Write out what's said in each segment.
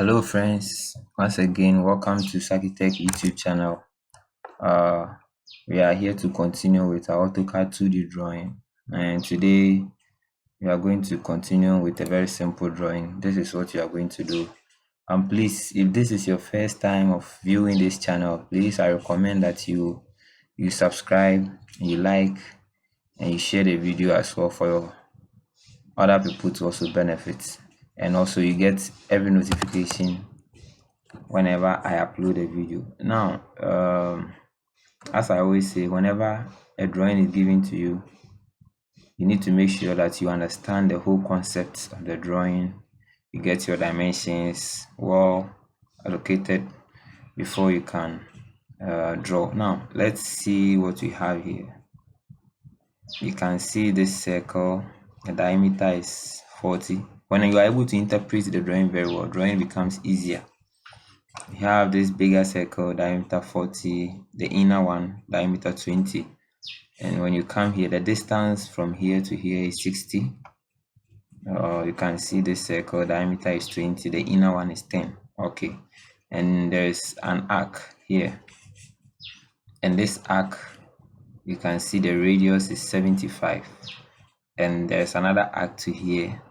Hello friends, once again welcome to Sakitech YouTube channel. Uh, we are here to continue with our AutoCAD 2D drawing, and today we are going to continue with a very simple drawing. This is what you are going to do. And please, if this is your first time of viewing this channel, please I recommend that you subscribe, you like, and you share the video as well for your other people to also benefit, and also you get every notification whenever I upload a video. Now, as I always say, whenever a drawing is given to you, you need to make sure that you understand the whole concept of the drawing. You get your dimensions well allocated before you can draw. Now, let's see what we have here. You can see this circle, the diameter is 40. When you are able to interpret the drawing very well, drawing becomes easier. We have this bigger circle, diameter 40, the inner one, diameter 20. And when you come here, the distance from here to here is 60. You can see this circle, diameter is 20, the inner one is 10. Okay. And there's an arc here. And this arc, you can see the radius is 75. And there's another arc to here,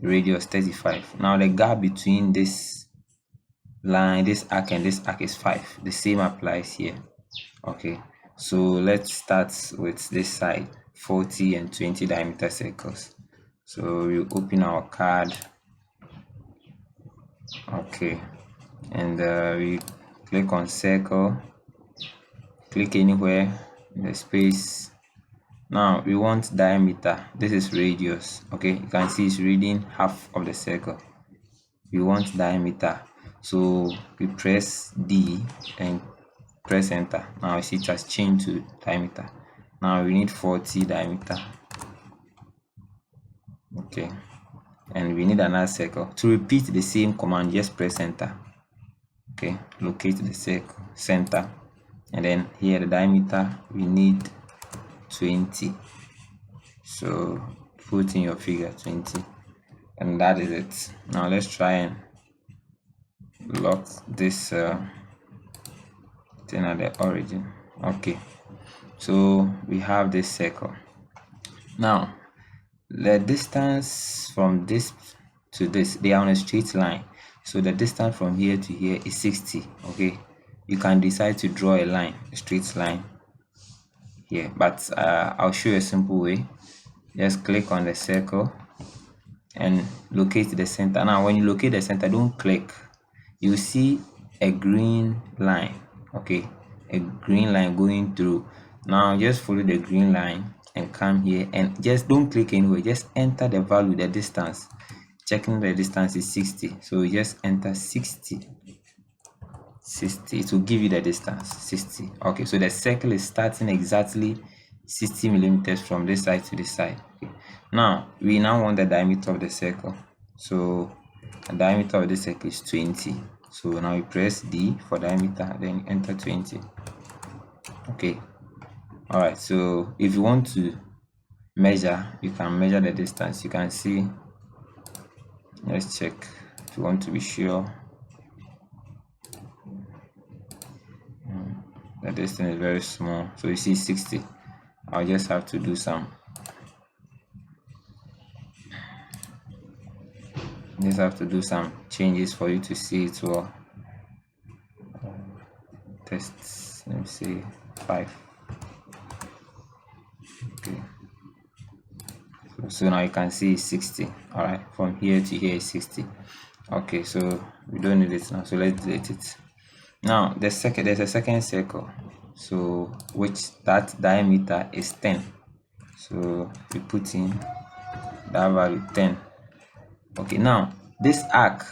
radius 35. Now the gap between this line, this arc and this arc is 5. The same applies here. Okay, so let's start with this side, 40 and 20 diameter circles. So we open our card. Okay, and we click on circle, click anywhere in the space. Now we want diameter. This is radius. Okay, you can see it's reading half of the circle. We want diameter, so we press D and press enter. Now you see it has changed to diameter. Now we need 40 diameter. Okay, and we need another circle. To repeat the same command, just press enter. Okay, locate the circle center, and then here the diameter we need 20. So put in your figure 20, and that is it. Now let's try and lock this thing at the origin. Okay, so we have this circle. Now the distance from this to this, they are on a straight line, so the distance from here to here is 60. Okay, you can decide to draw a line, a straight line here, but I'll show you a simple way. Just click on the circle and locate the center. Now when you locate the center, don't click. You see a green line. Okay, a green line going through. Now just follow the green line and come here, and just don't click anywhere, just enter the value, the distance. Checking the distance is 60, so you just enter 60. It will give you the distance 60. Okay, so the circle is starting exactly 60 millimeters from this side to this side. Okay, now we want the diameter of the circle. So the diameter of the circle is 20. So now we press D for diameter, then enter 20. Okay, all right. So if you want to measure, you can measure the distance. You can see, let's check if you want to be sure. The distance is very small, so you see 60. I'll just have to do some changes for you to see it well. Test, let me see, 5. Okay, so now you can see 60. All right, from here to here is 60. Okay, so we don't need it now, so let's delete it. Now there's a second circle, so that diameter is 10. So we put in that value 10. Okay, now this arc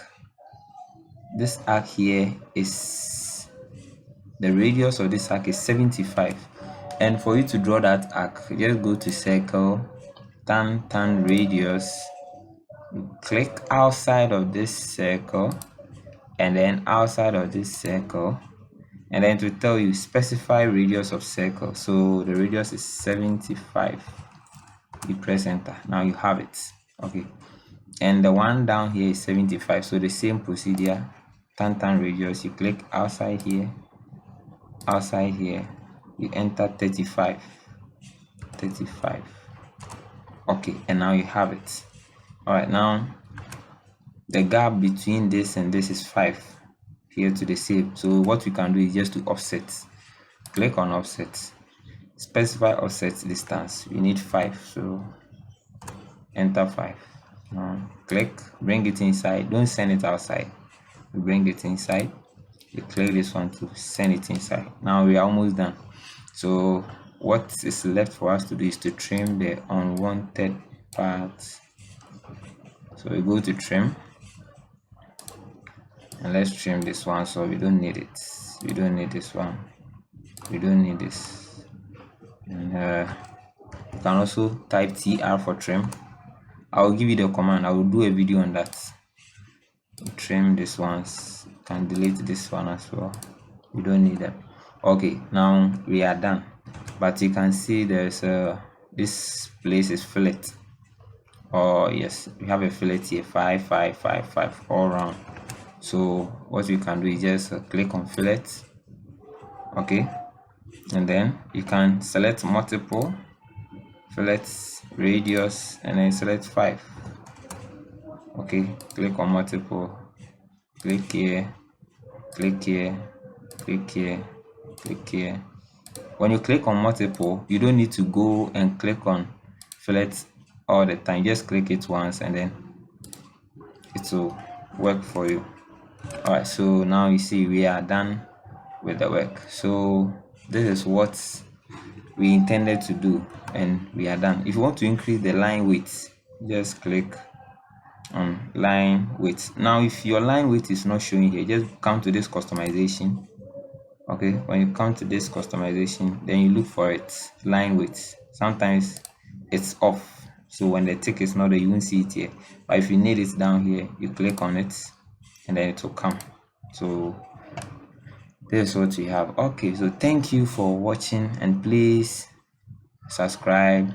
here is, the radius of this arc is 75, and for you to draw that arc, just go to circle, turn radius, click outside of this circle and then outside of this circle, and then to tell you specify radius of circle. So the radius is 75. You press enter. Now you have it. Okay, and the one down here is 75. So the same procedure, tan radius, you click outside here, you enter 35. Okay, and now you have it. All right, now the gap between this and this is 5 here to the save. So what we can do is just to offset. Click on offset, specify offset distance. We need 5, so enter 5. Now click, bring it inside. Don't send it outside, you bring it inside. You click this one to send it inside. Now we are almost done. So what is left for us to do is to trim the unwanted parts. So we go to trim, and let's trim this one. So we don't need it, we don't need this one, we don't need this. And you can also type TR for trim. I will give you the command, I will do a video on that. Trim this ones, you can delete this one as well, we don't need them. Okay, now we are done, but you can see there's this place is fillet. Oh yes, we have a fillet here, 5 5 5 5 all around. So what you can do is just click on fillet. Okay, and then you can select multiple fillet radius and then select 5. Okay, click on multiple, click here, click here, click here, click here. When you click on multiple, you don't need to go and click on fillet all the time. Just click it once and then it will work for you. All right, so now you see we are done with the work. So this is what we intended to do, and we are done. If you want to increase the line width, just click on line width. Now if your line width is not showing here, just come to this customization. Okay, when you come to this customization, then you look for it, line width. Sometimes it's off, so when the tick is not there, you won't see it here. But if you need it down here, you click on it and then it will come. So this is what we have. Okay, so thank you for watching, and please subscribe,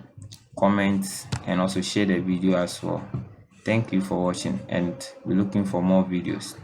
comment, and also share the video as well. Thank you for watching, and we're looking for more videos.